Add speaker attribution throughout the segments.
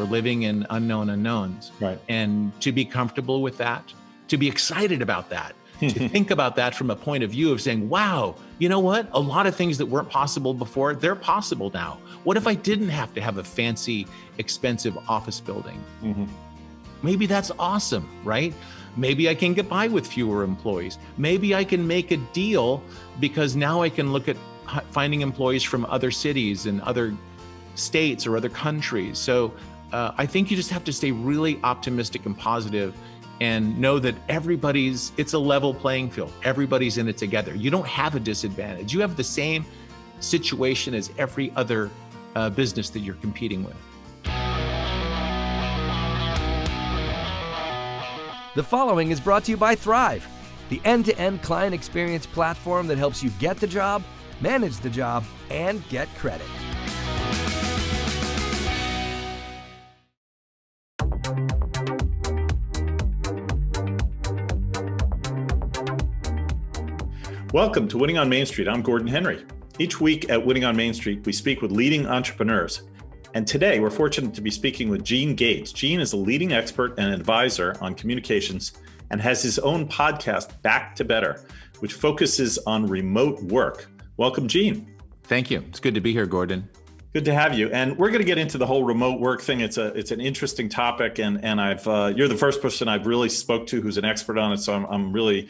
Speaker 1: We're living in unknown unknowns.
Speaker 2: Right.
Speaker 1: And to be comfortable with that, to be excited about that, to think about that from a point of view of saying, wow, you know what? A lot of things that weren't possible before, they're possible now. What if I didn't have to have a fancy, expensive office building?
Speaker 2: Mm-hmm.
Speaker 1: Maybe that's awesome, right? Maybe I can get by with fewer employees. Maybe I can make a deal because now I can look at finding employees from other cities and other states or other countries. So I think you just have to stay really optimistic and positive and know that it's a level playing field. Everybody's in it together. You don't have a disadvantage. You have the same situation as every other business that you're competing with.
Speaker 3: The following is brought to you by Thryv, the end-to-end client experience platform that helps you get the job, manage the job, and get credit.
Speaker 2: Welcome to Winning on Main Street. I'm Gordon Henry. Each week at Winning on Main Street, we speak with leading entrepreneurs. And today we're fortunate to be speaking with Gene Gates. Gene is a leading expert and advisor on communications and has his own podcast, Back to Better, which focuses on remote work. Welcome, Gene.
Speaker 1: Thank you. It's good to be here, Gordon.
Speaker 2: Good to have you. And we're going to get into the whole remote work thing. It's an interesting topic, and you're the first person I've really spoke to who's an expert on it. So I'm really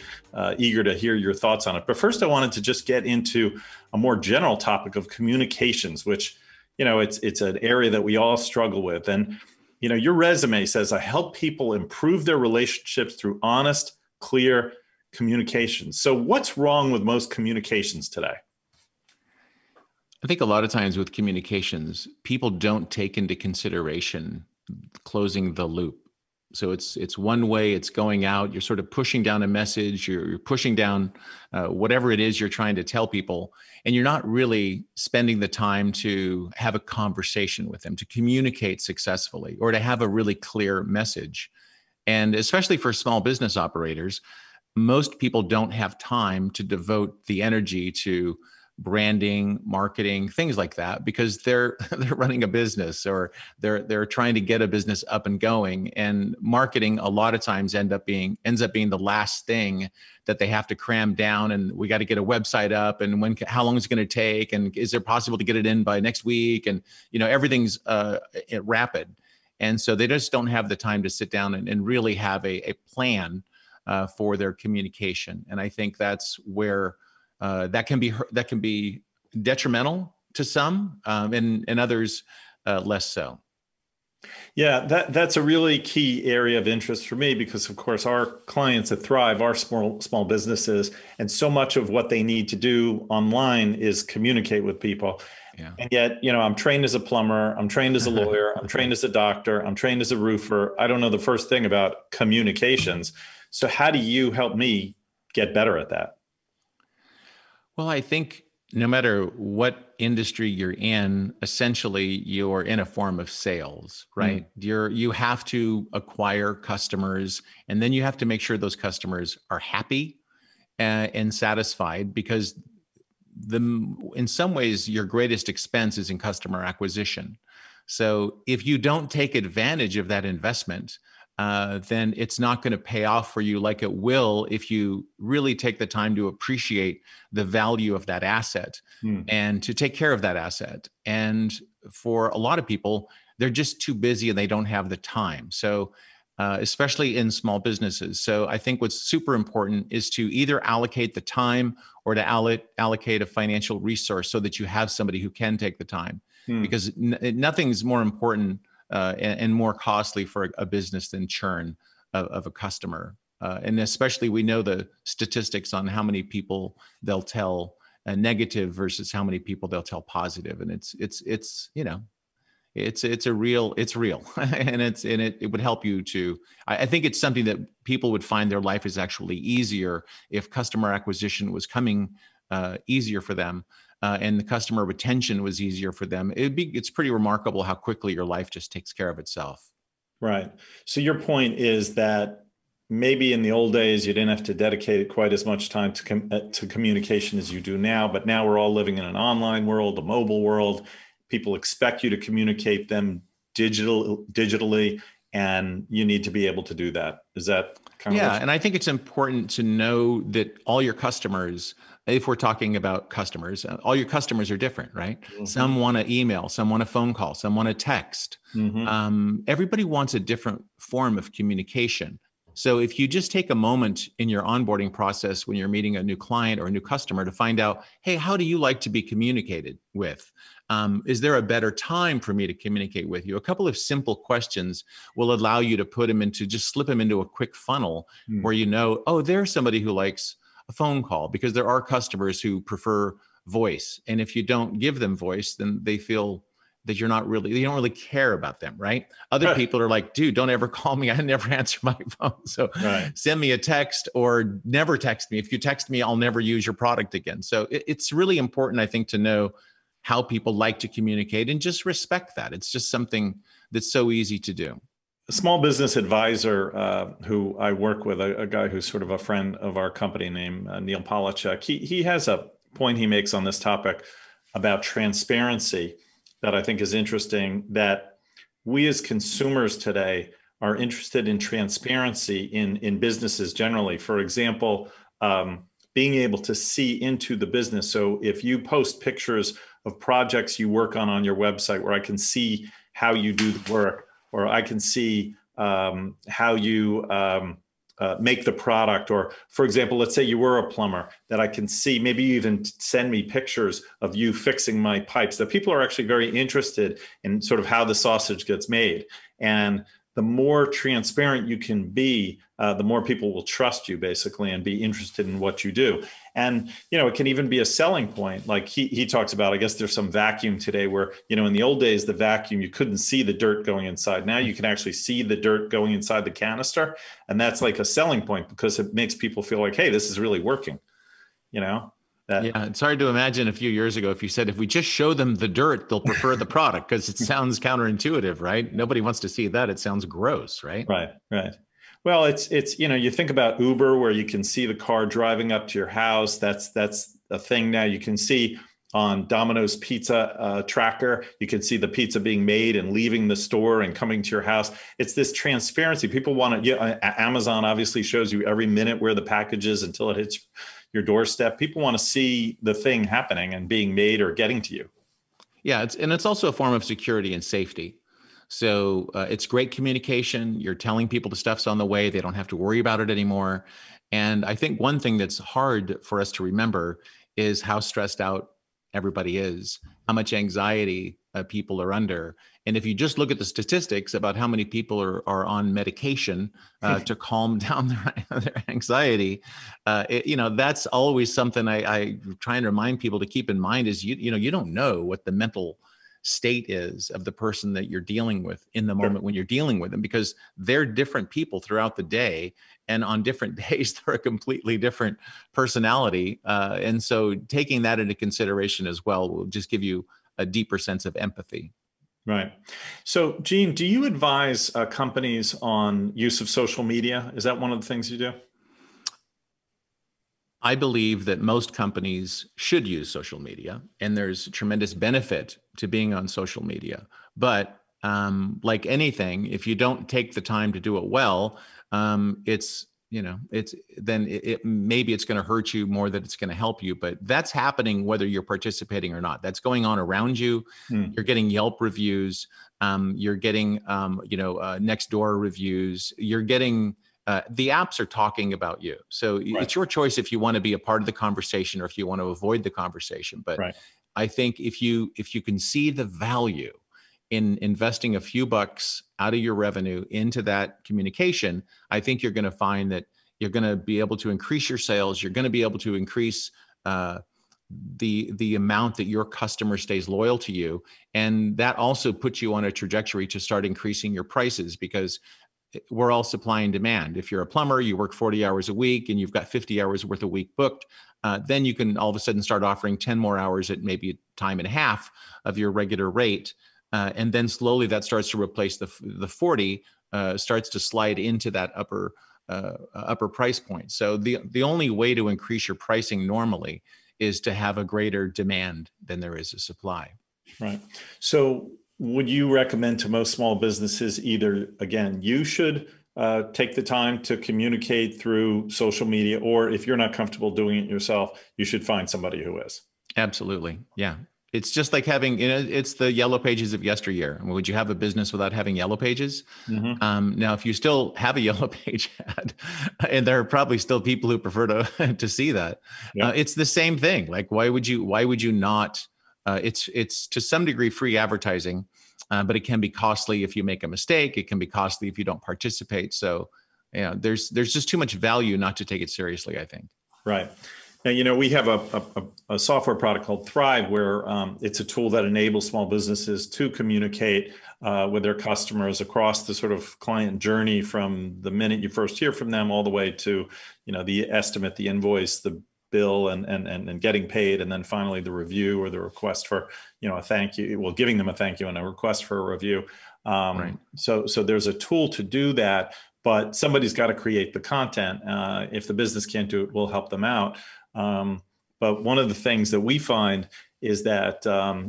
Speaker 2: eager to hear your thoughts on it. But first, I wanted to just get into a more general topic of communications, which, you know, it's an area that we all struggle with. And, you know, your resume says, I help people improve their relationships through honest, clear communications. So what's wrong with most communications today?
Speaker 1: I think a lot of times with communications, people don't take into consideration closing the loop. So it's one way, it's going out, you're sort of pushing down a message, you're pushing down whatever it is you're trying to tell people, and you're not really spending the time to have a conversation with them, to communicate successfully, or to have a really clear message. And especially for small business operators, most people don't have time to devote the energy to branding, marketing, things like that, because they're running a business, or they're trying to get a business up and going. And marketing a lot of times ends up being the last thing that they have to cram down. And we got to get a website up, and how long is it going to take, and is it possible to get it in by next week? And you know, everything's rapid, and so they just don't have the time to sit down and really have a plan for their communication. And I think that's where that can be detrimental to some, and others less so.
Speaker 2: Yeah, that's a really key area of interest for me, because of course our clients at Thryv are small businesses, and so much of what they need to do online is communicate with people. Yeah. And yet, you know, I'm trained as a plumber, I'm trained as a lawyer, I'm trained as a doctor, I'm trained as a roofer. I don't know the first thing about communications. So how do you help me get better at that?
Speaker 1: Well, I think no matter what industry you're in, essentially you're in a form of sales, right? You have to acquire customers, and then you have to make sure those customers are happy and satisfied, because in some ways your greatest expense is in customer acquisition. So if you don't take advantage of that investment, then it's not going to pay off for you like it will if you really take the time to appreciate the value of that asset and to take care of that asset. And for a lot of people, they're just too busy and they don't have the time. So especially in small businesses. So I think what's super important is to either allocate the time or to allocate a financial resource so that you have somebody who can take the time, because nothing's more important and more costly for a business than churn of a customer. And especially we know the statistics on how many people they'll tell negative versus how many people they'll tell positive. And it's you know, it's real, and it would help you to, I think it's something that people would find their life is actually easier if customer acquisition was coming easier for them. And the customer retention was easier for them. It's pretty remarkable how quickly your life just takes care of itself.
Speaker 2: Right. So your point is that maybe in the old days, you didn't have to dedicate quite as much time to communication as you do now, but now we're all living in an online world, a mobile world. People expect you to communicate them digitally, and you need to be able to do that. Is that kind of
Speaker 1: Yeah, and I think it's important to know that all your customers, if we're talking about customers, all your customers are different, right?
Speaker 2: Mm-hmm.
Speaker 1: Some want to email, some want a phone call, some want to text. Everybody wants a different form of communication. So if you just take a moment in your onboarding process when you're meeting a new client or a new customer to find out, hey, how do you like to be communicated with? Is there a better time for me to communicate with you? A couple of simple questions will allow you to slip them into a quick funnel where you know, oh, there's somebody who likes a phone call, because there are customers who prefer voice. And if you don't give them voice, then they feel that you don't really care about them, right? Other people are like, dude, don't ever call me. I never answer my phone. So send me a text or never text me. If you text me, I'll never use your product again. So it's really important, I think, to know how people like to communicate and just respect that. It's just something that's so easy to do.
Speaker 2: A small business advisor who I work with, a guy who's sort of a friend of our company named Neil Polachek, he has a point he makes on this topic about transparency that I think is interesting, that we as consumers today are interested in transparency in businesses generally. For example, being able to see into the business. So if you post pictures of projects you work on your website, where I can see how you do the work, or I can see how you make the product, or for example, let's say you were a plumber, that I can see, maybe you even send me pictures of you fixing my pipes, that people are actually very interested in sort of how the sausage gets made. And the more transparent you can be, the more people will trust you, basically, and be interested in what you do. And, it can even be a selling point. Like he talks about, I guess there's some vacuum today where, in the old days, the vacuum, you couldn't see the dirt going inside. Now you can actually see the dirt going inside the canister. And that's like a selling point, because it makes people feel like, hey, this is really working, Yeah,
Speaker 1: it's hard to imagine a few years ago if you said, if we just show them the dirt, they'll prefer the product, because it sounds counterintuitive, right? Nobody wants to see that. It sounds gross, right?
Speaker 2: Right. Well, it's you think about Uber, where you can see the car driving up to your house. That's a thing now. You can see on Domino's Pizza tracker, you can see the pizza being made and leaving the store and coming to your house. It's this transparency. People want to, Amazon obviously shows you every minute where the package is until it hits your doorstep. People want to see the thing happening and being made or getting to you.
Speaker 1: Yeah, it's also a form of security and safety. So it's great communication. You're telling people the stuff's on the way. They don't have to worry about it anymore. And I think one thing that's hard for us to remember is how stressed out everybody is, how much anxiety people are under. And if you just look at the statistics about how many people are on medication to calm down their anxiety, that's always something I try and remind people to keep in mind is, you don't know what the mental state is of the person that you're dealing with in the moment when you're dealing with them, because they're different people throughout the day. And on different days, they're a completely different personality. And so taking that into consideration as well will just give you a deeper sense of empathy.
Speaker 2: Right. So, Gene, do you advise companies on use of social media? Is that one of the things you do?
Speaker 1: I believe that most companies should use social media, and there's tremendous benefit to being on social media. But like anything, if you don't take the time to do it well, maybe it's going to hurt you more than it's going to help you. But that's happening whether you're participating or not. That's going on around you. You're getting Yelp reviews. You're getting Nextdoor reviews. You're getting the apps are talking about you. So it's your choice if you want to be a part of the conversation or if you want to avoid the conversation. But I think if you can see the value in investing a few bucks out of your revenue into that communication, I think you're going to find that you're going to be able to increase your sales. You're going to be able to increase the amount that your customer stays loyal to you. And that also puts you on a trajectory to start increasing your prices, because we're all supply and demand. If you're a plumber, you work 40 hours a week and you've got 50 hours worth a week booked, then you can all of a sudden start offering 10 more hours at maybe a time and a half of your regular rate. And then slowly that starts to replace the 40, starts to slide into that upper price point. So the only way to increase your pricing normally is to have a greater demand than there is a supply.
Speaker 2: Right. So would you recommend to most small businesses either, again, you should take the time to communicate through social media, or if you're not comfortable doing it yourself, you should find somebody who is?
Speaker 1: Absolutely. Yeah. It's just like having, it's the yellow pages of yesteryear. I mean, would you have a business without having yellow pages?
Speaker 2: Mm-hmm.
Speaker 1: Now, if you still have a yellow page ad, and there are probably still people who prefer to see that,
Speaker 2: Yep.
Speaker 1: it's the same thing. Like, why would you not? It's to some degree free advertising, but it can be costly if you make a mistake. It can be costly if you don't participate. So, yeah, there's just too much value not to take it seriously, I think.
Speaker 2: Right. Now, we have a software product called Thryv, where it's a tool that enables small businesses to communicate with their customers across the sort of client journey, from the minute you first hear from them all the way to, the estimate, the invoice, the bill, and getting paid, and then finally the review or the request for, a thank you. Well, giving them a thank you and a request for a review.
Speaker 1: Right.
Speaker 2: So there's a tool to do that, but somebody's got to create the content. If the business can't do it, we'll help them out. But one of the things that we find is that,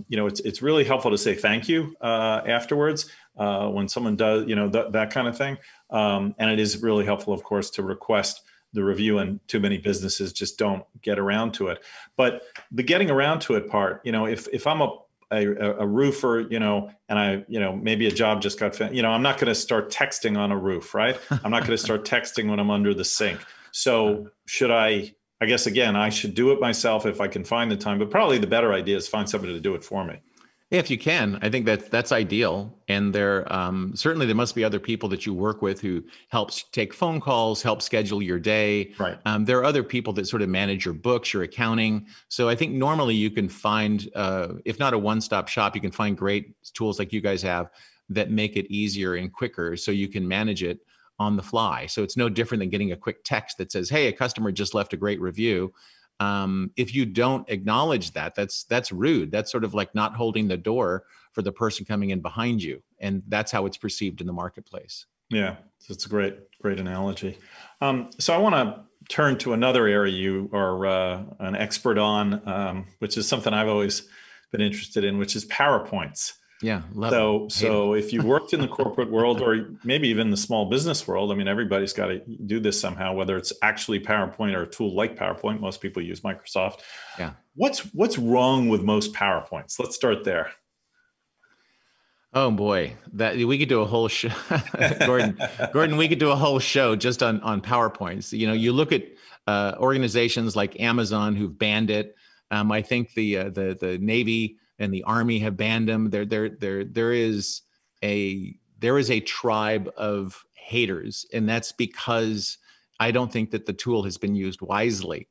Speaker 2: it's really helpful to say thank you afterwards when someone does, that kind of thing. And it is really helpful, of course, to request the review, and too many businesses just don't get around to it. But the getting around to it part, if I'm a roofer, and I, maybe a job just got finished, I'm not going to start texting on a roof, right? I'm not going to start texting when I'm under the sink. So should I guess, again, I should do it myself if I can find the time, but probably the better idea is find somebody to do it for me.
Speaker 1: If you can, I think that's ideal. And certainly there must be other people that you work with who helps take phone calls, help schedule your day.
Speaker 2: Right.
Speaker 1: There are other people that sort of manage your books, your accounting. So I think normally you can find, if not a one-stop shop, you can find great tools like you guys have that make it easier and quicker so you can manage it on the fly. So it's no different than getting a quick text that says, hey, a customer just left a great review. If you don't acknowledge that, that's rude. That's sort of like not holding the door for the person coming in behind you. And that's how it's perceived in the marketplace.
Speaker 2: Yeah, that's a great analogy. So I want to turn to another area you are an expert on, which is something I've always been interested in, which is PowerPoints.
Speaker 1: Yeah.
Speaker 2: So if you've worked in the corporate world, or maybe even the small business world, I mean, everybody's got to do this somehow, whether it's actually PowerPoint or a tool like PowerPoint. Most people use Microsoft.
Speaker 1: Yeah.
Speaker 2: What's wrong with most PowerPoints? Let's start there.
Speaker 1: Oh boy, that we could do a whole show, Gordon, we could do a whole show just on PowerPoints. You look at organizations like Amazon who've banned it. I think the Navy and the Army have banned them. There is a tribe of haters, and that's because I don't think that the tool has been used wisely.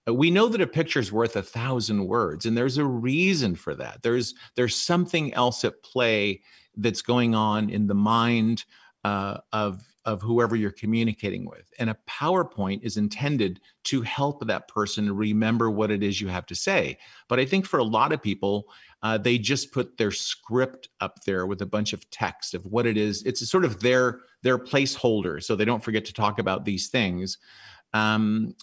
Speaker 1: We know that a picture is worth 1,000 words, and there's a reason for that. There's something else at play that's going on in the mind of whoever you're communicating with. And a PowerPoint is intended to help that person remember what it is you have to say. But I think for a lot of people, they just put their script up there with a bunch of text of what it is. It's sort of their placeholder, so they don't forget to talk about these things. And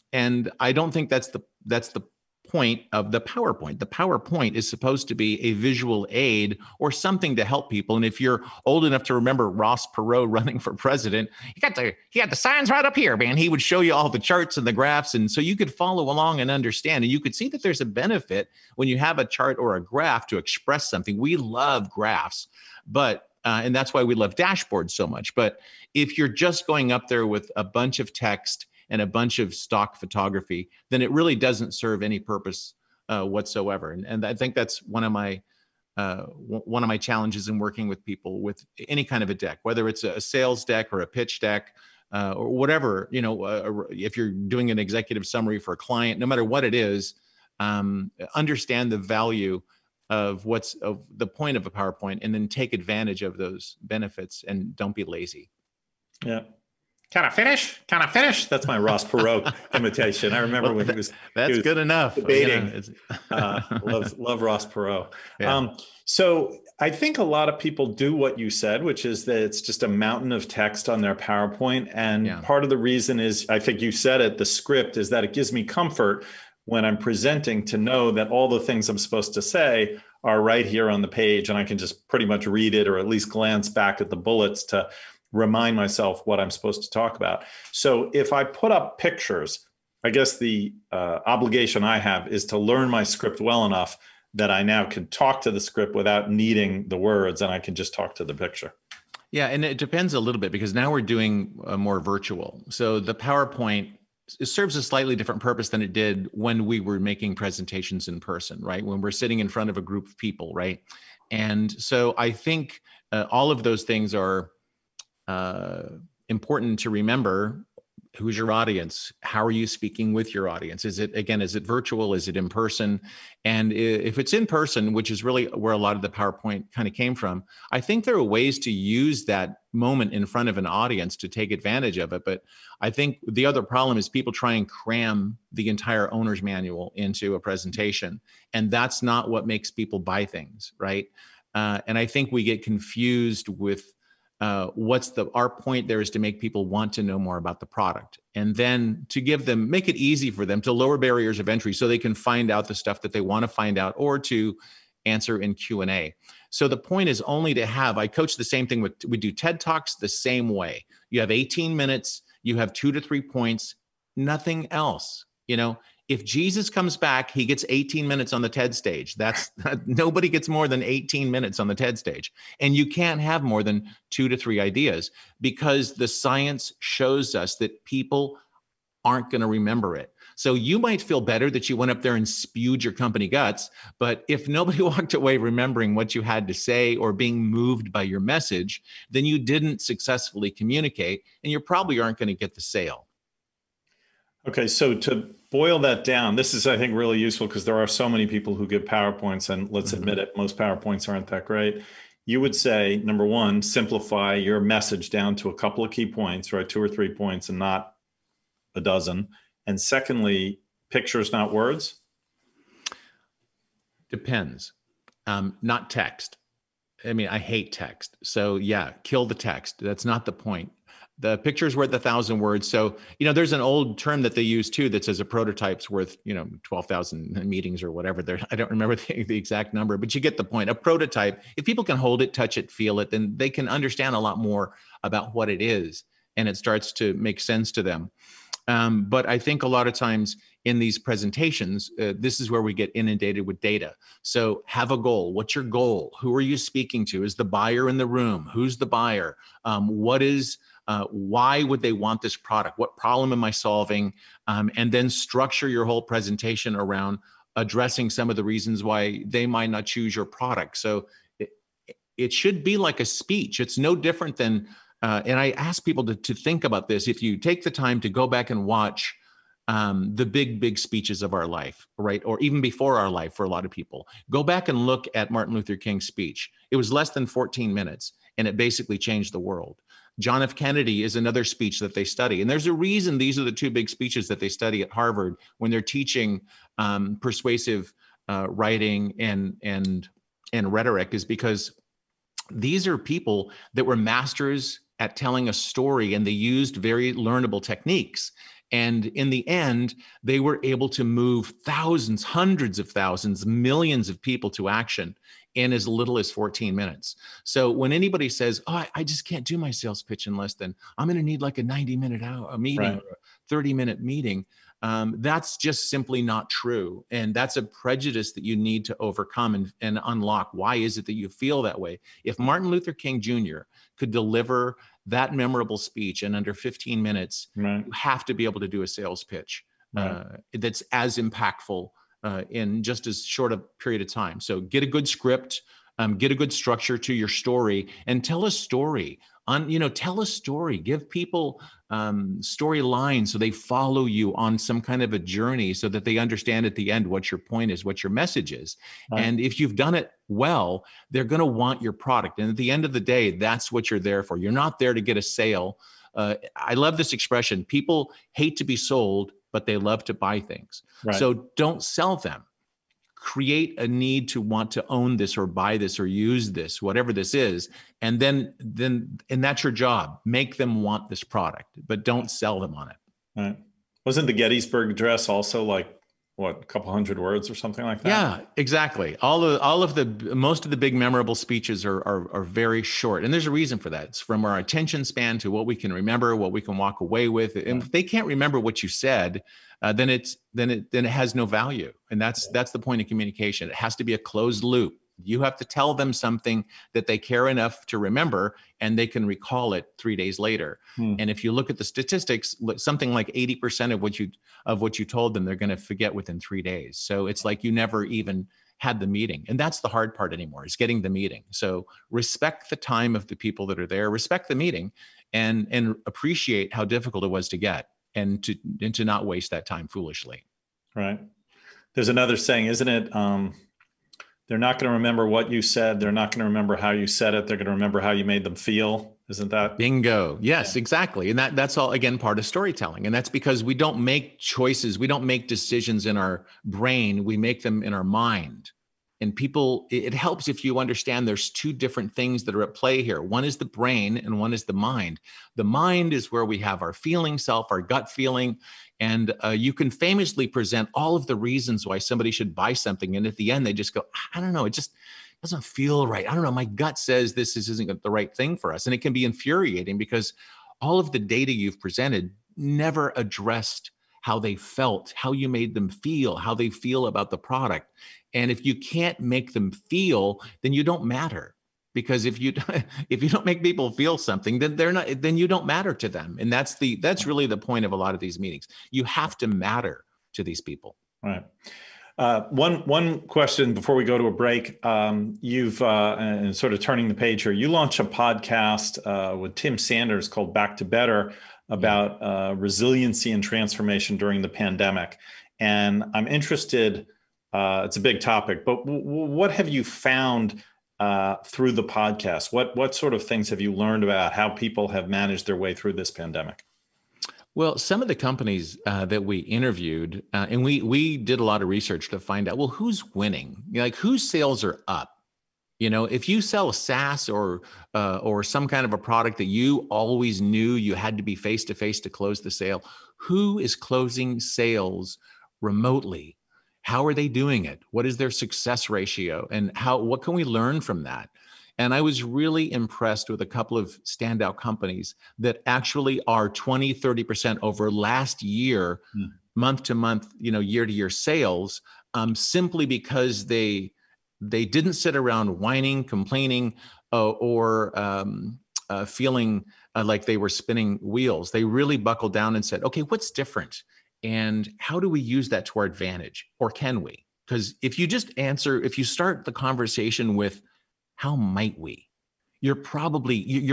Speaker 1: I don't think that's the point of the PowerPoint. The PowerPoint is supposed to be a visual aid or something to help people. And if you're old enough to remember Ross Perot running for president, he got the signs right up here, man. He would show you all the charts and the graphs. And so you could follow along and understand. And you could see that there's a benefit when you have a chart or a graph to express something. We love graphs, but and that's why we love dashboards so much. But if you're just going up there with a bunch of text and a bunch of stock photography, then it really doesn't serve any purpose whatsoever. And I think that's one of my challenges in working with people with any kind of a deck, whether it's a sales deck or a pitch deck or whatever. If you're doing an executive summary for a client, no matter what it is, understand the value of the point of a PowerPoint, and then take advantage of those benefits, and don't be lazy.
Speaker 2: Yeah. Can I finish? That's my Ross Perot imitation. I remember when he was
Speaker 1: good enough.
Speaker 2: Debating. Love Ross Perot.
Speaker 1: Yeah.
Speaker 2: So I think a lot of people do what you said, which is that it's just a mountain of text on their PowerPoint. And part of the reason is, I think you said it, the script, is that it gives me comfort when I'm presenting to know that all the things I'm supposed to say are right here on the page, and I can just pretty much read it or at least glance back at the bullets to remind myself what I'm supposed to talk about. So if I put up pictures, I guess the obligation I have is to learn my script well enough that I now can talk to the script without needing the words, and I can just talk to the picture.
Speaker 1: Yeah, and it depends a little bit because now we're doing more virtual. So the PowerPoint, it serves a slightly different purpose than it did when we were making presentations in person, right? When we're sitting in front of a group of people, right? And so I think all of those things are important to remember. Who's your audience? How are you speaking with your audience? Is it virtual? Is it in person? And if it's in person, which is really where a lot of the PowerPoint kind of came from, I think there are ways to use that moment in front of an audience to take advantage of it. But I think the other problem is people try and cram the entire owner's manual into a presentation. And that's not what makes people buy things, right? And I think we get confused with our point there is to make people want to know more about the product, and then to make it easy for them to lower barriers of entry so they can find out the stuff that they want to find out or to answer in Q&A. So the point is only to have, I coach the same thing we do TED Talks the same way. You have 18 minutes, you have 2 to 3 points, nothing else. If Jesus comes back, he gets 18 minutes on the TED stage. Nobody gets more than 18 minutes on the TED stage. And you can't have more than 2 to 3 ideas because the science shows us that people aren't going to remember it. So you might feel better that you went up there and spewed your company guts, but if nobody walked away remembering what you had to say or being moved by your message, then you didn't successfully communicate and you probably aren't going to get the sale.
Speaker 2: Okay, so to boil that down, this is, I think, really useful because there are so many people who give PowerPoints, and let's admit it, most PowerPoints aren't that great. You would say, number one, simplify your message down to a couple of key points, right? 2 or 3 points and not a dozen. And secondly, pictures, not words?
Speaker 1: Depends. Not text. I mean, I hate text. So yeah, kill the text. That's not the point. The picture's worth 1,000 words. So, there's an old term that they use too that says a prototype's worth, 12,000 meetings or whatever. I don't remember the exact number, but you get the point. A prototype, if people can hold it, touch it, feel it, then they can understand a lot more about what it is. And it starts to make sense to them. But I think a lot of times in these presentations, this is where we get inundated with data. So have a goal. What's your goal? Who are you speaking to? Is the buyer in the room? Who's the buyer? Why would they want this product? What problem am I solving? And then structure your whole presentation around addressing some of the reasons why they might not choose your product. So it should be like a speech. It's no different than, and I ask people to think about this. If you take the time to go back and watch the big speeches of our life, right? Or even before our life for a lot of people, go back and look at Martin Luther King's speech. It was less than 14 minutes and it basically changed the world. John F. Kennedy is another speech that they study. And there's a reason these are the 2 big speeches that they study at Harvard when they're teaching persuasive writing and rhetoric, is because these are people that were masters at telling a story and they used very learnable techniques. And in the end, they were able to move thousands, hundreds of thousands, millions of people to action in as little as 14 minutes. So when anybody says, oh, I just can't do my sales pitch in less than, I'm going to need like a 90-minute meeting, right, or a 30-minute meeting, that's just simply not true. And that's a prejudice that you need to overcome and unlock. Why is it that you feel that way? If Martin Luther King Jr. could deliver that memorable speech in under 15 minutes, right, you have to be able to do a sales pitch that's as impactful in just as short a period of time. So get a good script, get a good structure to your story, and tell a story. Tell a story. Give people storylines so they follow you on some kind of a journey so that they understand at the end what your point is, what your message is. Right. And if you've done it well, they're going to want your product. And at the end of the day, that's what you're there for. You're not there to get a sale. I love this expression. People hate to be sold, but they love to buy things. Right. So don't sell them. Create a need to want to own this or buy this or use this, whatever this is. And then that's your job. Make them want this product, but don't sell them on it.
Speaker 2: Right. Wasn't the Gettysburg Address also like what, a couple hundred words or something like that?
Speaker 1: Yeah, exactly. Most of the big memorable speeches are very short, and there's a reason for that. It's from our attention span to what we can remember, what we can walk away with. And if they can't remember what you said, then it has no value. And that's the point of communication. It has to be a closed loop. You have to tell them something that they care enough to remember, and they can recall it 3 days later. And if you look at the statistics, something like 80% of what you told them, they're going to forget within 3 days. So it's like you never even had the meeting. And that's the hard part anymore, is getting the meeting. So respect the time of the people that are there, respect the meeting, and appreciate how difficult it was to get, and to not waste that time foolishly.
Speaker 2: Right. There's another saying, isn't it? They're not going to remember what you said. They're not going to remember how you said it. They're going to remember how you made them feel. Isn't that?
Speaker 1: Bingo. Yes, exactly. And that's all, again, part of storytelling. And that's because we don't make choices. We don't make decisions in our brain. We make them in our mind. And people, it helps if you understand there's two different things that are at play here. One is the brain and one is the mind. The mind is where we have our feeling self, our gut feeling. And you can famously present all of the reasons why somebody should buy something. And at the end, they just go, I don't know, it just doesn't feel right. I don't know. My gut says this isn't the right thing for us. And it can be infuriating because all of the data you've presented never addressed how they felt, how you made them feel, how they feel about the product. And if you can't make them feel, then you don't matter. Because if you don't make people feel something, then you don't matter to them. And that's really the point of a lot of these meetings. You have to matter to these people.
Speaker 2: Right. One question before we go to a break. You've and sort of turning the page here. You launched a podcast with Tim Sanders called Back to Better about resiliency and transformation during the pandemic. And I'm interested. It's a big topic, but what have you found through the podcast? What sort of things have you learned about how people have managed their way through this pandemic?
Speaker 1: Well, some of the companies that we interviewed, and we did a lot of research to find out, well, who's winning? Like, whose sales are up? You know, if you sell a SaaS or some kind of a product that you always knew you had to be face-to-face to close the sale, who is closing sales remotely? How are they doing it? What is their success ratio? And what can we learn from that? And I was really impressed with a couple of standout companies that actually are 20, 30% over last year, month to month, year to year sales, simply because they didn't sit around whining, complaining, or feeling like they were spinning wheels. They really buckled down and said, okay, what's different? And how do we use that to our advantage? Or can we? Because if you start the conversation with, how might we? Your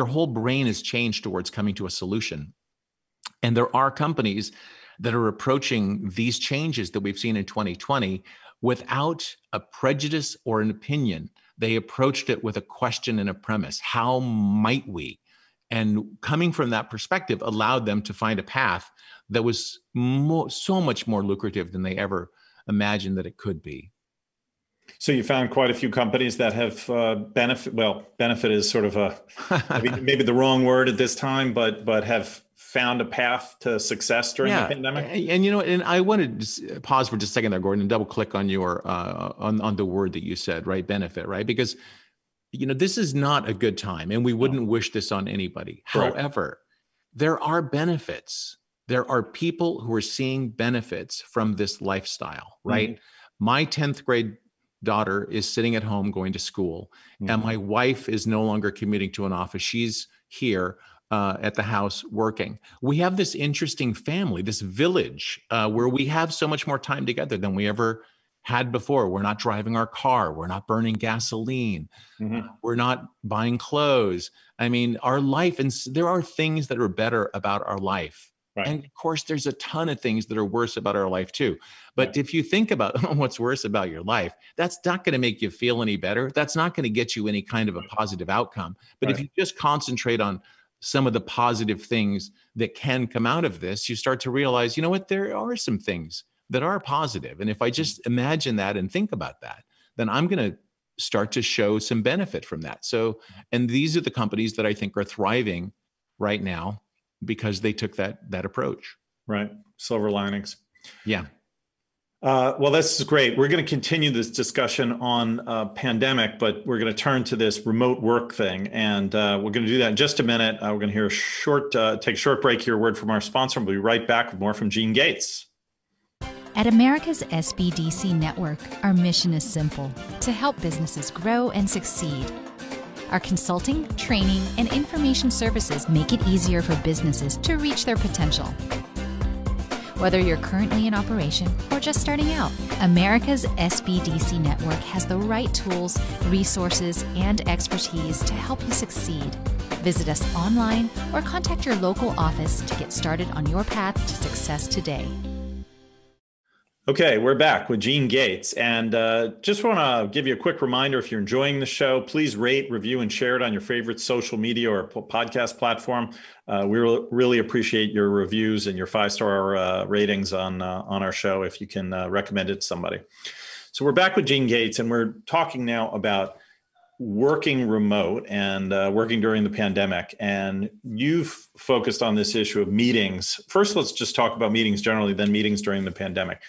Speaker 1: whole brain is changed towards coming to a solution. And there are companies that are approaching these changes that we've seen in 2020 without a prejudice or an opinion. They approached it with a question and a premise. How might we? And coming from that perspective allowed them to find a path that was so much more lucrative than they ever imagined that it could be.
Speaker 2: So you found quite a few companies that have benefit. Well, benefit is sort of maybe the wrong word at this time, but have found a path to success during the pandemic.
Speaker 1: And I wanted to pause for just a second there, Gordon, and double click on your on the word that you said, right? Benefit, right? Because this is not a good time, and we wouldn't wish this on anybody. Correct. However, there are benefits. There are people who are seeing benefits from this lifestyle, right? Mm-hmm. My 10th grade daughter is sitting at home going to school, and my wife is no longer commuting to an office. She's here at the house working. We have this interesting family, this village, where we have so much more time together than we ever had before. We're not driving our car. We're not burning gasoline. We're not buying clothes. I mean, our life, and there are things that are better about our life. Right. And of course, there's a ton of things that are worse about our life too. But if you think about what's worse about your life, that's not going to make you feel any better. That's not going to get you any kind of a positive outcome. But if you just concentrate on some of the positive things that can come out of this, you start to realize, there are some things that are positive. And if I just imagine that and think about that, then I'm going to start to show some benefit from that. So, and these are the companies that I think are thriving right now, because they took that approach.
Speaker 2: Right. Silver linings.
Speaker 1: Yeah.
Speaker 2: Well, this is great. We're going to continue this discussion on pandemic, but we're going to turn to this remote work thing. And we're going to do that in just a minute. We're going to hear take a short break, hear a word from our sponsor, and we'll be right back with more from Gene Gates.
Speaker 4: At America's SBDC Network, our mission is simple: to help businesses grow and succeed. Our consulting, training, and information services make it easier for businesses to reach their potential. Whether you're currently in operation or just starting out, America's SBDC Network has the right tools, resources, and expertise to help you succeed. Visit us online or contact your local office to get started on your path to success today.
Speaker 2: Okay, we're back with Gene Gates, and just want to give you a quick reminder: if you're enjoying the show, please rate, review, and share it on your favorite social media or podcast platform. We really appreciate your reviews and your 5-star ratings on our show if you can recommend it to somebody. So we're back with Gene Gates, and we're talking now about working remote and working during the pandemic. And you've focused on this issue of meetings. First, let's just talk about meetings generally, then meetings during the pandemic.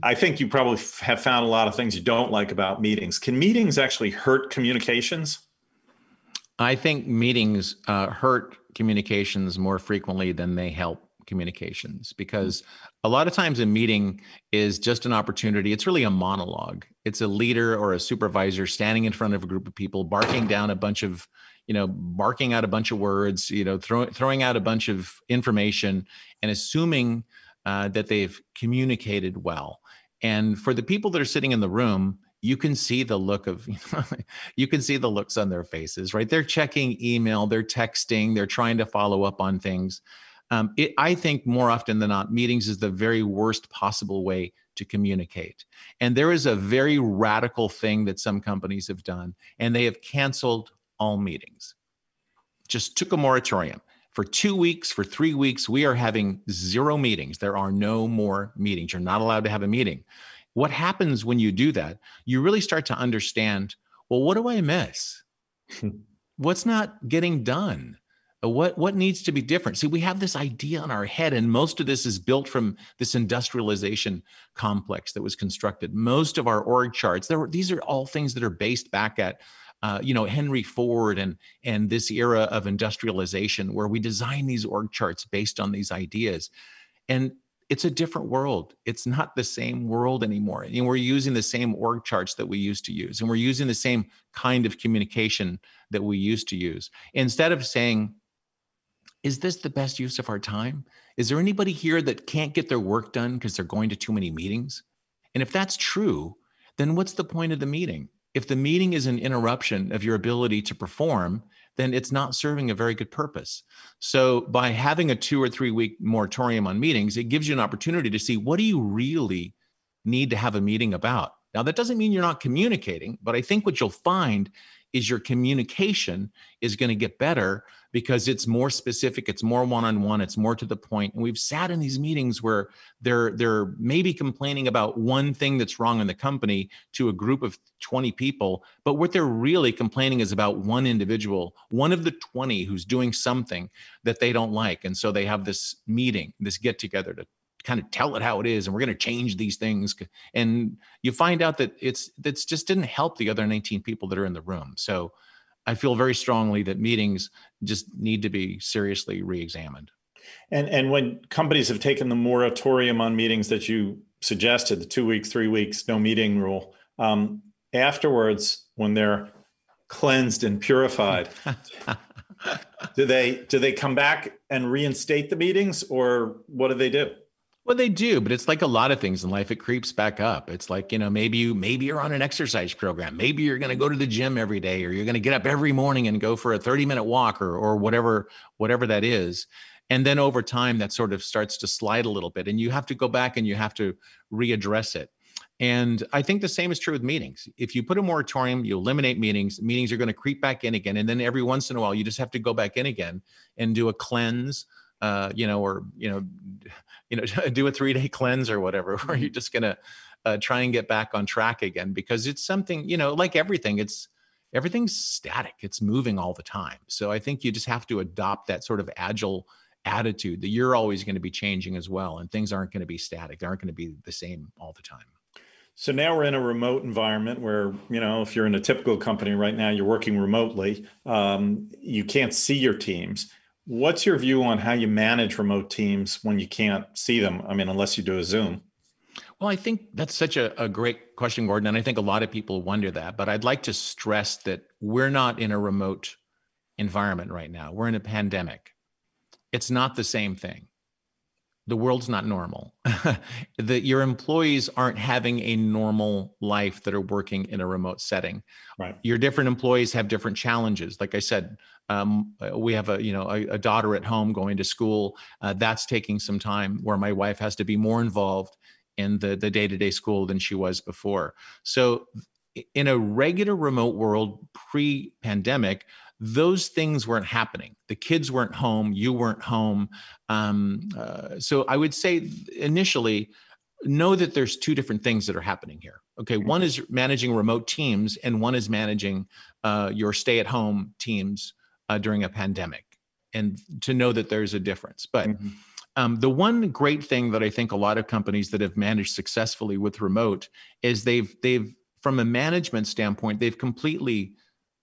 Speaker 2: I think you probably have found a lot of things you don't like about meetings. Can meetings actually hurt communications?
Speaker 1: I think meetings hurt communications more frequently than they help communications, because a lot of times a meeting is just an opportunity. It's really a monologue. It's a leader or a supervisor standing in front of a group of people, barking out a bunch of words, throwing out a bunch of information and assuming that they've communicated well. And for the people that are sitting in the room, you can see the look of, you can see the looks on their faces, right? They're checking email, they're texting, they're trying to follow up on things. I think more often than not, meetings is the very worst possible way to communicate. And there is a very radical thing that some companies have done, and they have canceled all meetings. Just took a moratorium. For 2 weeks, for 3 weeks, we are having 0 meetings. There are no more meetings. You're not allowed to have a meeting. What happens when you do that? You really start to understand, well, what do I miss? What's not getting done? What needs to be different? See, we have this idea in our head, and most of this is built from this industrialization complex that was constructed. Most of our org charts, these are all things that are based back at Henry Ford and this era of industrialization, where we design these org charts based on these ideas. And it's a different world. It's not the same world anymore. And we're using the same org charts that we used to use, and we're using the same kind of communication that we used to use. Instead of saying, is this the best use of our time? Is there anybody here that can't get their work done because they're going to too many meetings? And if that's true, then what's the point of the meeting? If the meeting is an interruption of your ability to perform, then it's not serving a very good purpose. So by having a 2 or 3 week moratorium on meetings, it gives you an opportunity to see, what do you really need to have a meeting about? Now, that doesn't mean you're not communicating, but I think what you'll find is your communication is going to get better because it's more specific, it's more one-on-one, it's more to the point. And we've sat in these meetings where they're maybe complaining about one thing that's wrong in the company to a group of 20 people, but what they're really complaining is about one individual, one of the 20 who's doing something that they don't like. And so they have this meeting, this get together to kind of tell it how it is, and we're going to change these things. And you find out that that's just didn't help the other 19 people that are in the room. So I feel very strongly that meetings just need to be seriously re-examined.
Speaker 2: And when companies have taken the moratorium on meetings that you suggested, the 2 weeks, 3 weeks, no meeting rule, afterwards, when they're cleansed and purified, do they come back and reinstate the meetings, or what do they do?
Speaker 1: Well, they do, but it's like a lot of things in life. It creeps back up. It's like, maybe you're on an exercise program. Maybe you're going to go to the gym every day, or you're going to get up every morning and go for a 30-minute walk or whatever that is. And then over time, that sort of starts to slide a little bit, and you have to go back and you have to readdress it. And I think the same is true with meetings. If you put a moratorium, you eliminate meetings, meetings are going to creep back in again. And then every once in a while, you just have to go back in again and do a cleanse, do a 3-day cleanse or whatever, where you're just going to try and get back on track again, because it's something, like everything, everything's static. It's moving all the time. So I think you just have to adopt that sort of agile attitude that you're always going to be changing as well, and things aren't going to be static. They aren't going to be the same all the time.
Speaker 2: So now we're in a remote environment where, if you're in a typical company right now, you're working remotely. You can't see your teams. What's your view on how you manage remote teams when you can't see them? I mean, unless you do a Zoom.
Speaker 1: Well, I think that's such a great question, Gordon. And I think a lot of people wonder that, but I'd like to stress that we're not in a remote environment right now. We're in a pandemic. It's not the same thing. The world's not normal. Your employees aren't having a normal life that are working in a remote setting.
Speaker 2: Right.
Speaker 1: Your different employees have different challenges. Like I said, we have a daughter at home going to school. That's taking some time, where my wife has to be more involved in the day-to-day school than she was before. So in a regular remote world pre-pandemic, those things weren't happening. The kids weren't home. You weren't home. So I would say initially, know that there's two different things that are happening here. Okay, one is managing remote teams, and one is managing your stay-at-home teams during a pandemic, and to know that there's a difference. But the one great thing that I think a lot of companies that have managed successfully with remote is they've from a management standpoint, they've completely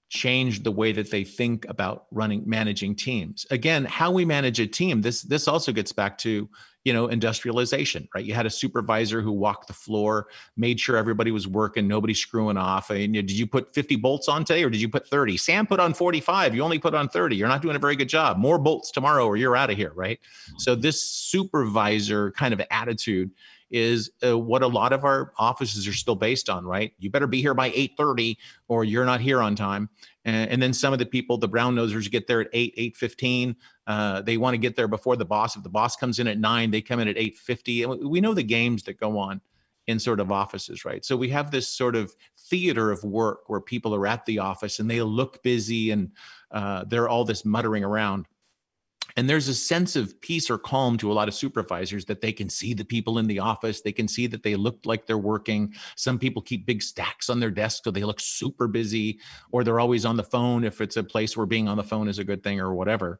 Speaker 1: changed the way that they think about managing teams. Again, how we manage a team, this also gets back to, industrialization, right? You had a supervisor who walked the floor, made sure everybody was working, nobody screwing off. And did you put 50 bolts on today, or did you put 30? Sam put on 45, you only put on 30. You're not doing a very good job. More bolts tomorrow or you're out of here, right? So this supervisor kind of attitude is what a lot of our offices are still based on, right? You better be here by 8:30 or you're not here on time. And then some of the people, the brown nosers, get there at 8:15. They want to get there before the boss. If the boss comes in at 9, they come in at 8:50. And we know the games that go on in sort of offices, right? So we have this sort of theater of work where people are at the office and they look busy and they're all this muttering around. And there's a sense of peace or calm to a lot of supervisors that they can see the people in the office. They can see that they look like they're working. Some people keep big stacks on their desk so they look super busy, or they're always on the phone if it's a place where being on the phone is a good thing or whatever.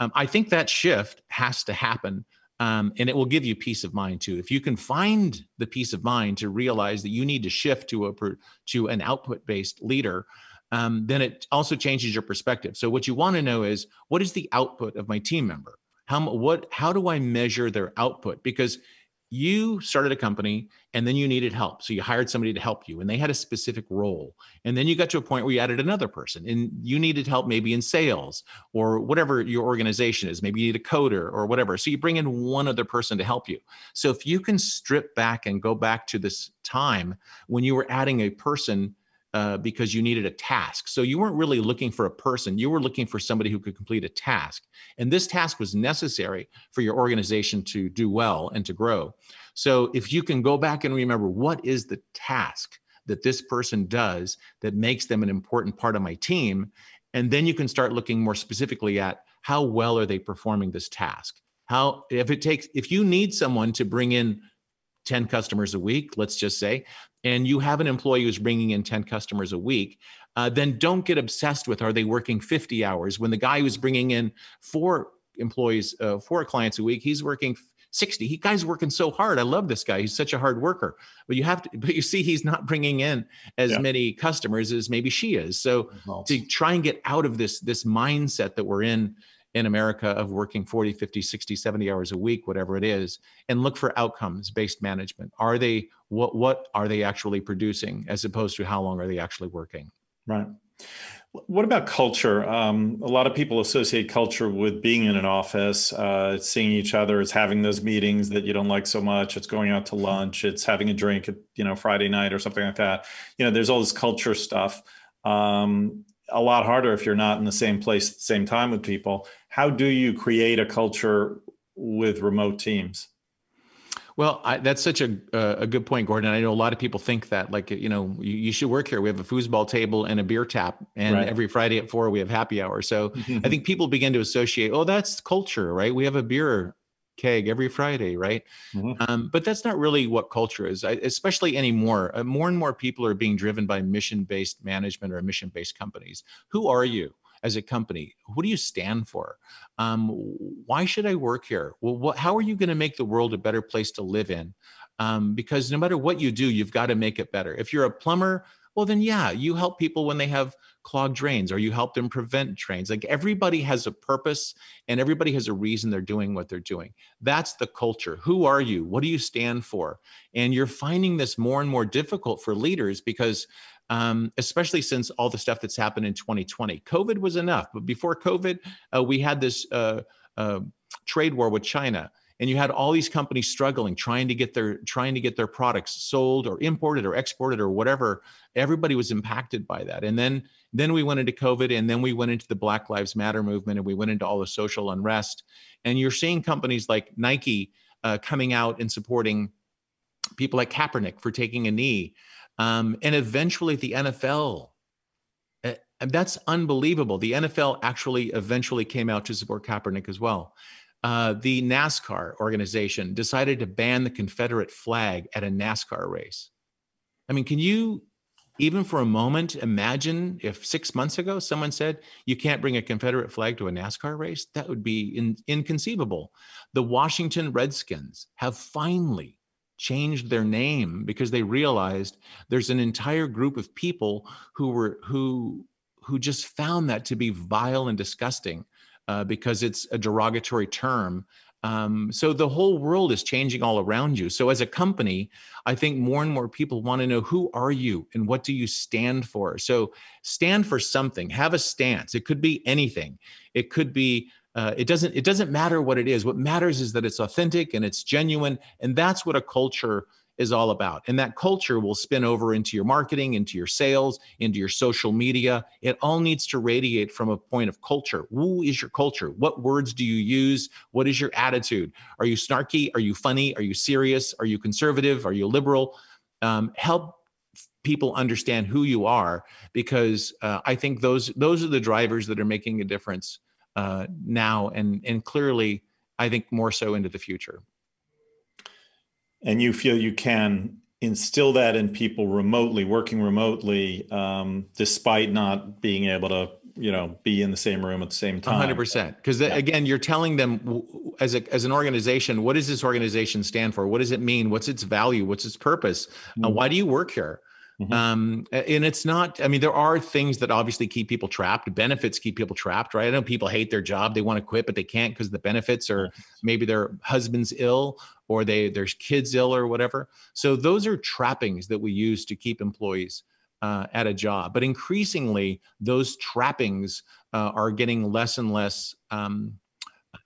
Speaker 1: I think that shift has to happen, and it will give you peace of mind too. If you can find the peace of mind to realize that you need to shift to an output-based leader, then it also changes your perspective. So what you want to know is, what is the output of my team member? How do I measure their output? Because you started a company and then you needed help. So you hired somebody to help you and they had a specific role. And then you got to a point where you added another person and you needed help maybe in sales or whatever your organization is. Maybe you need a coder or whatever. So you bring in one other person to help you. So if you can strip back and go back to this time when you were adding a person because you needed a task. So you weren't really looking for a person. You were looking for somebody who could complete a task. And this task was necessary for your organization to do well and to grow. So if you can go back and remember, what is the task that this person does that makes them an important part of my team? And then you can start looking more specifically at how well are they performing this task? If you need someone to bring in 10 customers a week, let's just say, and you have an employee who's bringing in 10 customers a week, then don't get obsessed with, are they working 50 hours? When the guy who's bringing in 4 clients a week, he's working 60. Guy's working so hard. I love this guy. He's such a hard worker. But you see, he's not bringing in as many customers as maybe she is. So to try and get out of this mindset that we're in America of working 40, 50, 60, 70 hours a week, whatever it is, and look for outcomes-based management. What are they actually producing as opposed to how long are they actually working?
Speaker 2: Right. What about culture? A lot of people associate culture with being in an office, seeing each other, it's having those meetings that you don't like so much, it's going out to lunch, it's having a drink at Friday night or something like that. There's all this culture stuff. A lot harder if you're not in the same place at the same time with people. How do you create a culture with remote teams?
Speaker 1: Well, that's such a good point, Gordon. I know a lot of people think that, like, you should work here. We have a foosball table and a beer tap, and every Friday at 4 we have happy hour. So I think people begin to associate, that's culture, right? We have a beer keg every Friday, right? But that's not really what culture is, especially anymore. More and more people are being driven by mission-based management or mission-based companies. Who are you as a company? What do you stand for? Why should I work here? Well, how are you going to make the world a better place to live in? Because no matter what you do, you've got to make it better. If you're a plumber, well, then yeah, you help people when they have clogged drains, or you help them prevent drains. Like, everybody has a purpose and everybody has a reason they're doing what they're doing. That's the culture. Who are you? What do you stand for? And you're finding this more and more difficult for leaders because especially since all the stuff that's happened in 2020. COVID was enough, but before COVID, we had this trade war with China. And you had all these companies struggling, trying to get their products sold or imported or exported or whatever. Everybody was impacted by that. And then we went into COVID, and then we went into the Black Lives Matter movement, and we went into all the social unrest. And you're seeing companies like Nike coming out and supporting people like Kaepernick for taking a knee. And eventually the NFL, and that's unbelievable. The NFL actually eventually came out to support Kaepernick as well. The NASCAR organization decided to ban the Confederate flag at a NASCAR race. I mean, can you, even for a moment, imagine if 6 months ago someone said you can't bring a Confederate flag to a NASCAR race? That would be inconceivable. The Washington Redskins have finally changed their name because they realized there's an entire group of people who just found that to be vile and disgusting. Because it's a derogatory term. So the whole world is changing all around you. So as a company, I think more and more people want to know, who are you and what do you stand for? So stand for something, have a stance. It could be anything. It could be, it doesn't matter what it is. What matters is that it's authentic and it's genuine. And that's what a culture is all about. And that culture will spin over into your marketing, into your sales, into your social media. It all needs to radiate from a point of culture. Who is your culture? What words do you use? What is your attitude? Are you snarky? Are you funny? Are you serious? Are you conservative? Are you liberal? Help people understand who you are, because I think those are the drivers that are making a difference now, and clearly, I think more so into the future.
Speaker 2: And you feel you can instill that in people remotely, working remotely, despite not being able to, be in the same room at the same time.
Speaker 1: 100%. Because again, you're telling them as an organization, what does this organization stand for? What does it mean? What's its value? What's its purpose? Why do you work here? And it's not, I mean, there are things that obviously keep people trapped. Benefits keep people trapped, right? I know people hate their job. They want to quit, but they can't because the benefits, or maybe their husband's ill, or their kids ill, or whatever. So those are trappings that we use to keep employees at a job. But increasingly, those trappings are getting less and less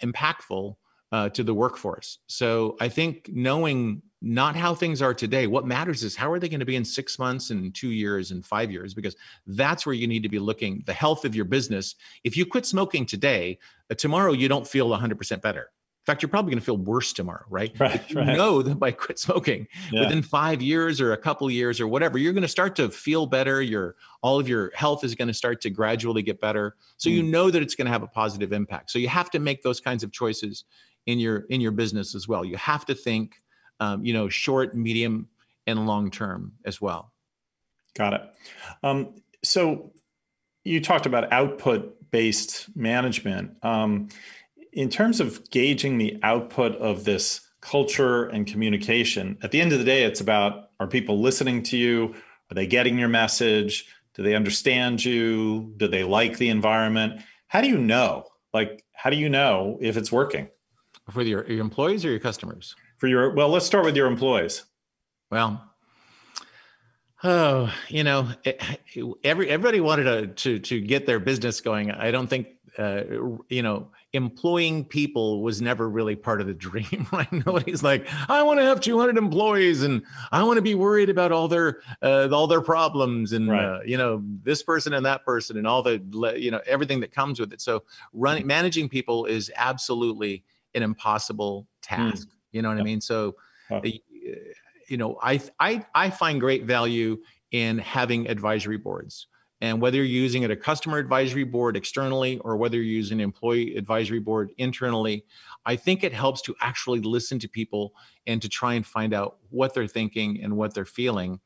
Speaker 1: impactful to the workforce. So I think knowing not how things are today, what matters is how are they going to be in 6 months and 2 years and 5 years, because that's where you need to be looking, the health of your business. If you quit smoking today, tomorrow you don't feel 100% better. In fact, you're probably going to feel worse tomorrow, right? But you know that by quit smoking, within 5 years or a couple of years or whatever, you're going to start to feel better. All of your health is going to start to gradually get better. So you know that it's going to have a positive impact. So you have to make those kinds of choices in your business as well. You have to think, short, medium, and long term as well.
Speaker 2: Got it. So you talked about output-based management. In terms of gauging the output of this culture and communication, at the end of the day, it's about, are people listening to you? Are they getting your message? Do they understand you? Do they like the environment? How do you know? How do you know if it's working?
Speaker 1: For your employees or your customers?
Speaker 2: Well, let's start with your employees.
Speaker 1: Well, everybody wanted to get their business going. I don't think, employing people was never really part of the dream, right? Nobody's like, I want to have 200 employees and I want to be worried about all their problems and, this person and that person and all the, everything that comes with it. So managing people is absolutely an impossible task. You know what I mean? So, I find great value in having advisory boards. And whether you're using it a customer advisory board externally or whether you're using an employee advisory board internally, I think it helps to actually listen to people and to try and find out what they're thinking and what they're feeling,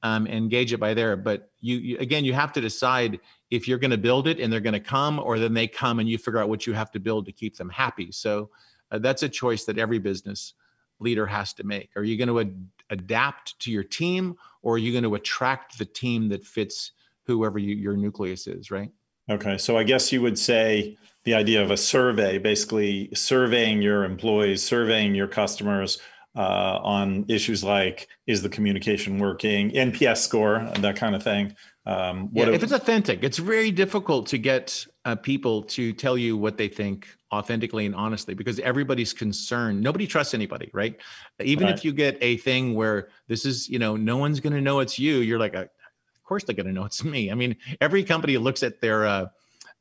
Speaker 1: and gauge it by there. But again, you have to decide if you're going to build it and they're going to come, or then they come and you figure out what you have to build to keep them happy. So that's a choice that every business leader has to make. Are you going to adapt to your team, or are you going to attract the team that fits whoever your nucleus is, right?
Speaker 2: Okay, so I guess you would say the idea of a survey, basically surveying your employees, surveying your customers on issues like, is the communication working, NPS score, that kind of thing.
Speaker 1: If it's authentic, it's very difficult to get people to tell you what they think authentically and honestly, because everybody's concerned. Nobody trusts anybody, right? Even if you get a thing where this is, no one's going to know it's you, you're like, of course they're going to know it's me. I mean, every company looks at their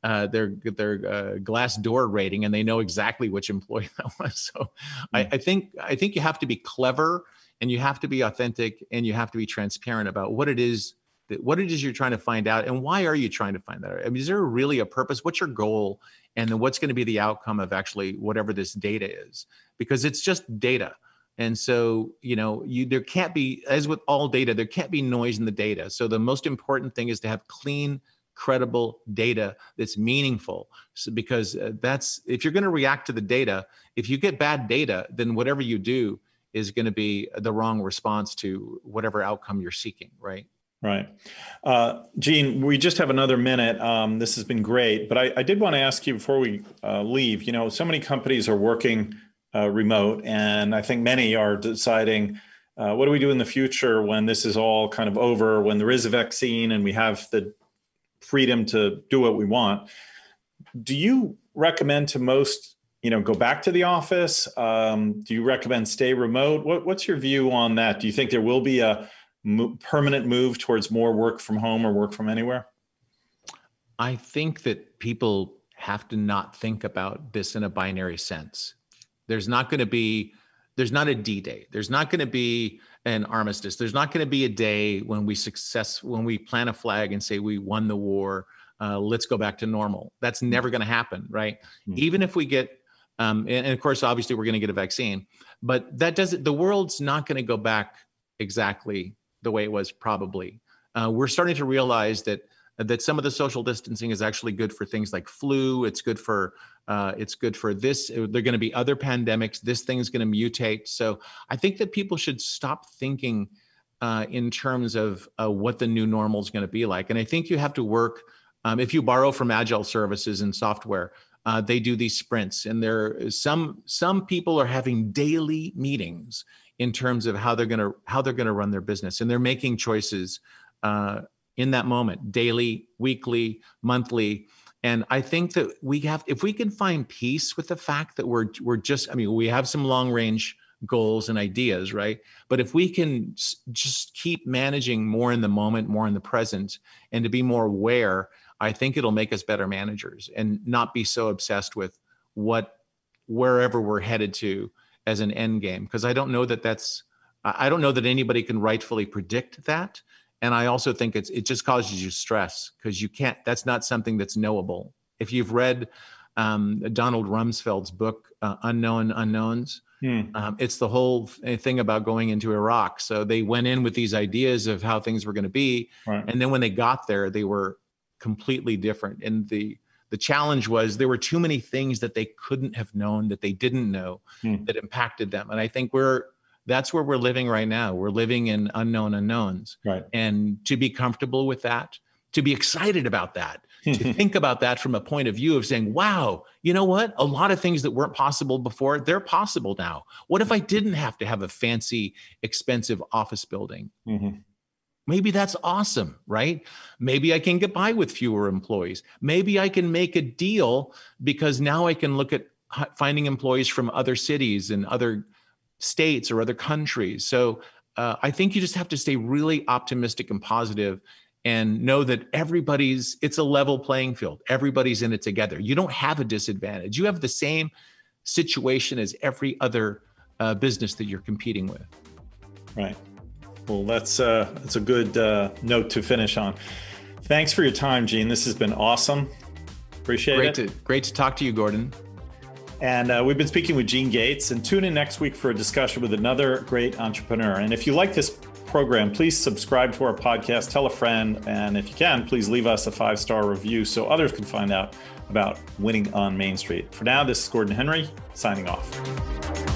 Speaker 1: Glassdoor rating and they know exactly which employee that was. So I think you have to be clever, and you have to be authentic, and you have to be transparent about what it is you're trying to find out, and why are you trying to find that out? I mean, is there really a purpose? What's your goal? And then what's going to be the outcome of actually whatever this data is? Because it's just data. And so, there can't be, as with all data, there can't be noise in the data. So the most important thing is to have clean, credible data that's meaningful. So because if you're going to react to the data, if you get bad data, then whatever you do is going to be the wrong response to whatever outcome you're seeking, right?
Speaker 2: Right. Gene, we just have another minute. This has been great, but I did want to ask you before we leave, so many companies are working remote, and I think many are deciding, what do we do in the future when this is all kind of over, when there is a vaccine and we have the freedom to do what we want? Do you recommend to most, go back to the office? Do you recommend stay remote? What's your view on that? Do you think there will be a permanent move towards more work from home or work from anywhere?
Speaker 1: I think that people have to not think about this in a binary sense. There's not a D-Day. There's not going to be an armistice. There's not going to be a day when we plant a flag and say we won the war. Let's go back to normal. That's never going to happen, right? Mm-hmm. Even if we get, and of course, obviously we're going to get a vaccine, but the world's not going to go back exactly the way it was probably. We're starting to realize that some of the social distancing is actually good for things like flu. It's good for this. There are going to be other pandemics. This thing's going to mutate. So I think that people should stop thinking in terms of what the new normal is going to be like. And I think you have to work, if you borrow from agile services and software, they do these sprints, and some people are having daily meetings in terms of how they're going to run their business, and they're making choices in that moment, daily, weekly, monthly. And I think that if we can find peace with the fact that we have some long range goals and ideas, right? But if we can just keep managing more in the moment, more in the present, and to be more aware, I think it'll make us better managers and not be so obsessed with wherever we're headed to as an end game. Because I don't know that anybody can rightfully predict that. And I also think it just causes you stress, because that's not something that's knowable. If you've read Donald Rumsfeld's book, Unknown Unknowns, it's the whole thing about going into Iraq. So they went in with these ideas of how things were going to be. Right. And then when they got there, they were completely different. And the challenge was there were too many things that they couldn't have known, that they didn't know, that impacted them. And I think that's where we're living right now. We're living in unknown unknowns. Right. And to be comfortable with that, to be excited about that, to think about that from a point of view of saying, wow, you know what? A lot of things that weren't possible before, they're possible now. What if I didn't have to have a fancy, expensive office building? Mm-hmm. Maybe that's awesome, right? Maybe I can get by with fewer employees. Maybe I can make a deal because now I can look at finding employees from other cities and other states or other countries. So I think you just have to stay really optimistic and positive and know that it's a level playing field. Everybody's in it together. You don't have a disadvantage. You have the same situation as every other business that you're competing with. Right.
Speaker 2: Well, that's a good note to finish on. Thanks for your time, Gene. This has been awesome. Appreciate it.
Speaker 1: Great to talk to you, Gordon.
Speaker 2: And we've been speaking with Gene Gates, and tune in next week for a discussion with another great entrepreneur. And if you like this program, please subscribe to our podcast, tell a friend, and if you can, please leave us a 5-star review so others can find out about winning on Main Street. For now, this is Gordon Henry signing off.